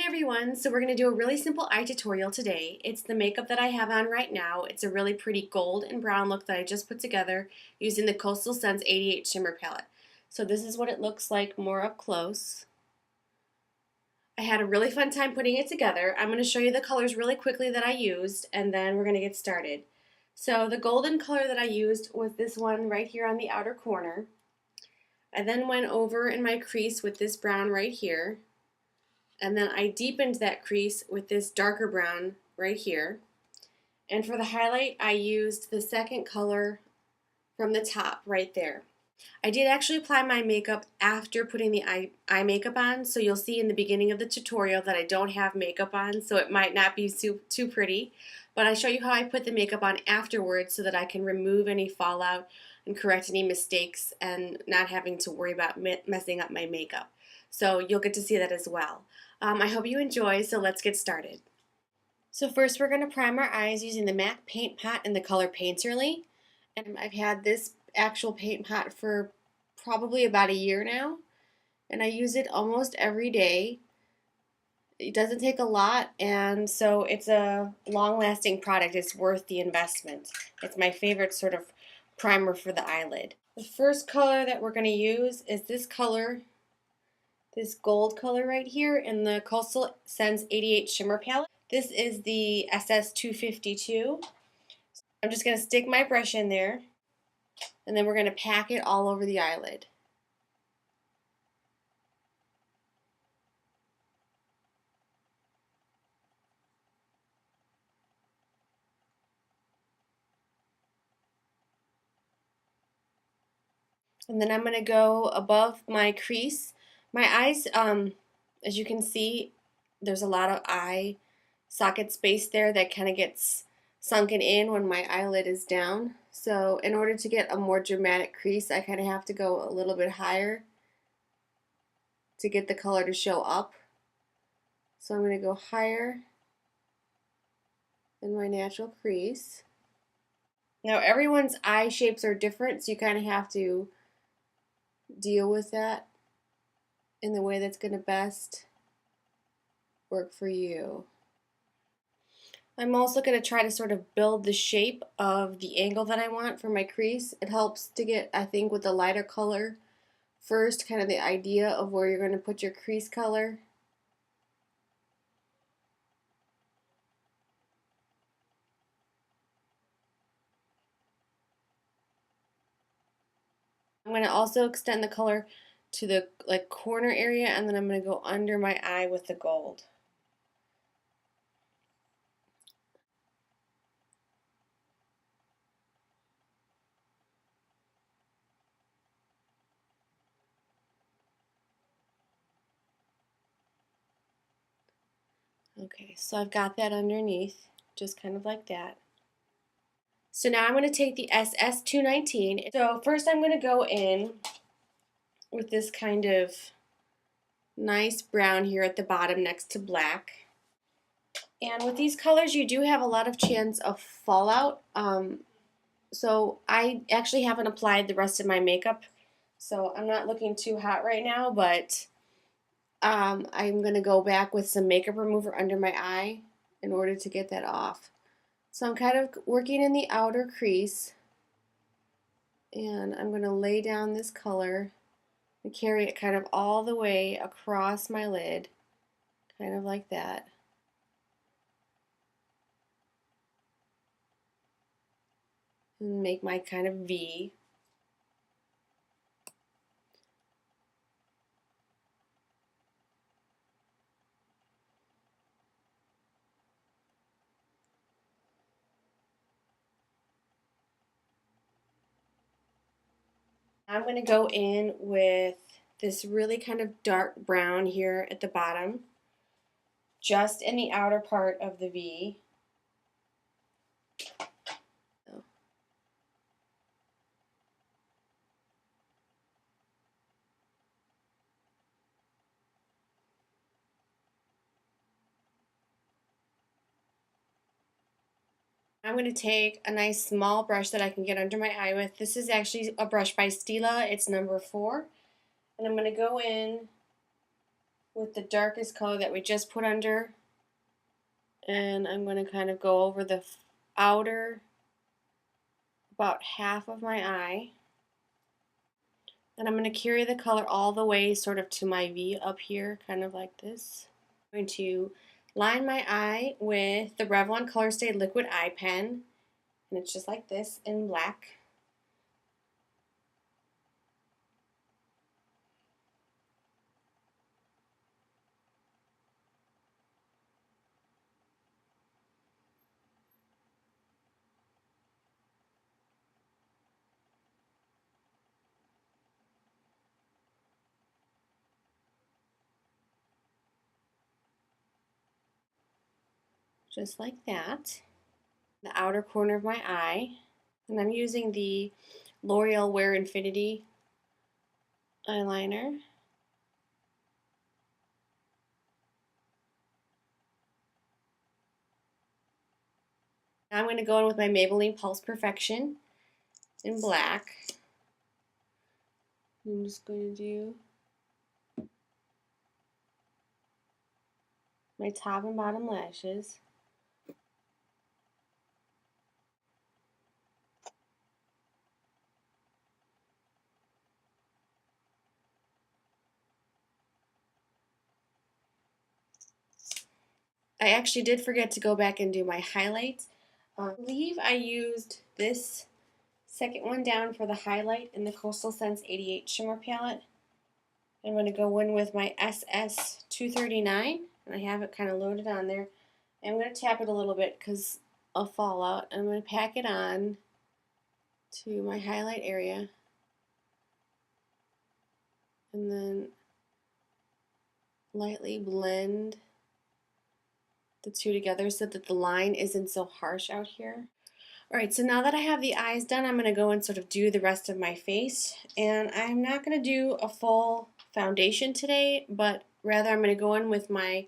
Everyone, so we're going to do a really simple eye tutorial today. It's the makeup that I have on right now. It's a really pretty gold and brown look that I just put together using the Coastal Scents 88 Shimmer Palette. So this is what it looks like more up close. I had a really fun time putting it together. I'm going to show you the colors really quickly that I used and then we're going to get started. So the golden color that I used was this one right here on the outer corner. I then went over in my crease with this brown right here. And then I deepened that crease with this darker brown right here. And for the highlight, I used the second color from the top right there. I did actually apply my makeup after putting the eye makeup on, so you'll see in the beginning of the tutorial that I don't have makeup on, so it might not be too pretty. But I show you how I put the makeup on afterwards so that I can remove any fallout and correct any mistakes and not having to worry about messing up my makeup. So you'll get to see that as well. I hope you enjoy, so let's get started. So first we're going to prime our eyes using the MAC Paint Pot in the color Painterly. And I've had this actual paint pot for probably about a year now. And I use it almost every day. It doesn't take a lot, and so it's a long-lasting product. It's worth the investment. It's my favorite sort of primer for the eyelid. The first color that we're going to use is this color. This gold color right here in the Coastal Scents 88 Shimmer Palette. This is the SS252. I'm just going to stick my brush in there, and then we're going to pack it all over the eyelid. And then I'm going to go above my crease. My eyes, as you can see, there's a lot of eye socket space there that kind of gets sunken in when my eyelid is down. So in order to get a more dramatic crease, I kind of have to go a little bit higher to get the color to show up. So I'm going to go higher than my natural crease. Now everyone's eye shapes are different, so you kind of have to deal with that in the way that's going to best work for you. I'm also going to try to sort of build the shape of the angle that I want for my crease. It helps to get, I think, with the lighter color first, kind of the idea of where you're going to put your crease color. I'm going to also extend the color to the corner area, and then I'm going to go under my eye with the gold. Okay, so I've got that underneath, just kind of like that. So now I'm going to take the SS219. So first I'm going to go in with this kind of nice brown here at the bottom next to black. And with these colors you do have a lot of chance of fallout. So I actually haven't applied the rest of my makeup, so I'm not looking too hot right now, but I'm going to go back with some makeup remover under my eye in order to get that off. So I'm kind of working in the outer crease, and I'm going to lay down this color and carry it kind of all the way across my lid, kind of like that. And make my kind of V. I'm going to go in with this really kind of dark brown here at the bottom, just in the outer part of the V. I'm going to take a nice small brush that I can get under my eye with. This is actually a brush by Stila. It's number 4. And I'm going to go in with the darkest color that we just put under, and I'm going to kind of go over the outer, about half of my eye. And I'm going to carry the color all the way sort of to my V up here, kind of like this. I'm going to line my eye with the Revlon Color Stay Liquid Eye Pen, and it's just like this in black. Just like that. The outer corner of my eye. And I'm using the L'Oreal Wear Infinity eyeliner. Now I'm going to go in with my Maybelline Pulse Perfection in black. I'm just going to do my top and bottom lashes. I actually did forget to go back and do my highlights. I believe I used this second one down for the highlight in the Coastal Scents 88 Shimmer Palette. I'm going to go in with my SS239, and I have it kind of loaded on there. I'm going to tap it a little bit because of fallout. I'm going to pack it on to my highlight area, and then lightly blend the two together so that the line isn't so harsh out here. Alright, so now that I have the eyes done, I'm going to go and sort of do the rest of my face. And I'm not going to do a full foundation today, but rather I'm going to go in with my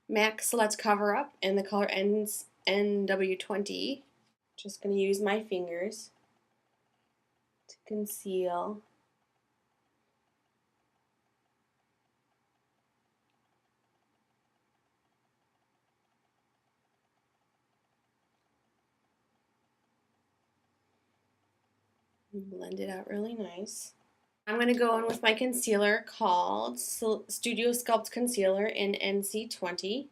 MAC Select Cover Up in the color NW20. Just going to use my fingers to conceal. Blend it out really nice. I'm going to go in with my concealer called Studio Sculpt Concealer in NC20.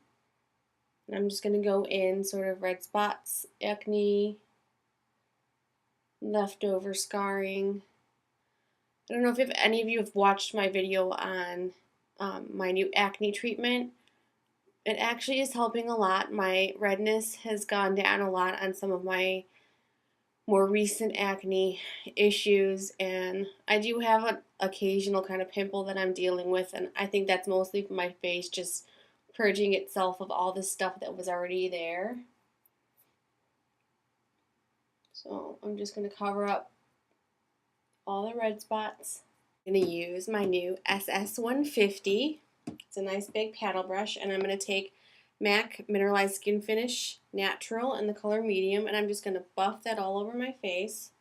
And I'm just going to go in sort of red spots, acne, leftover scarring. I don't know if any of you have watched my video on my new acne treatment. It actually is helping a lot. My redness has gone down a lot on some of my more recent acne issues, and I do have an occasional kind of pimple that I'm dealing with, and I think that's mostly from my face just purging itself of all the stuff that was already there. So I'm just going to cover up all the red spots. I'm going to use my new SS150. It's a nice big paddle brush, and I'm going to take MAC Mineralized Skin Finish Natural in the color medium, and I'm just going to buff that all over my face.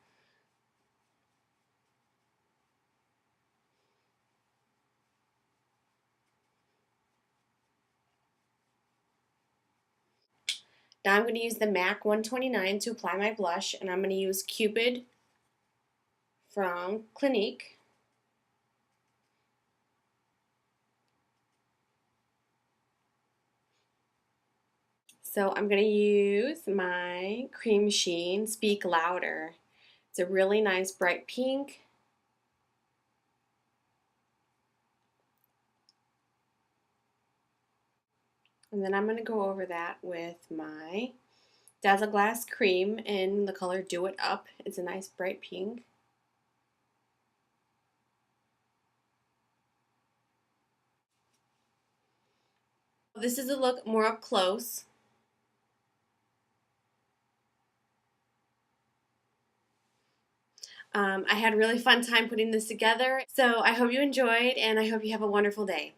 Now I'm going to use the MAC 129 to apply my blush, and I'm going to use Cupid from Clinique. So I'm going to use my Cream Sheen Speak Louder. It's a really nice bright pink. And then I'm going to go over that with my Dazzle Glass Cream in the color Do It Up. It's a nice bright pink. This is a look more up close. I had a really fun time putting this together, so I hope you enjoyed, and I hope you have a wonderful day.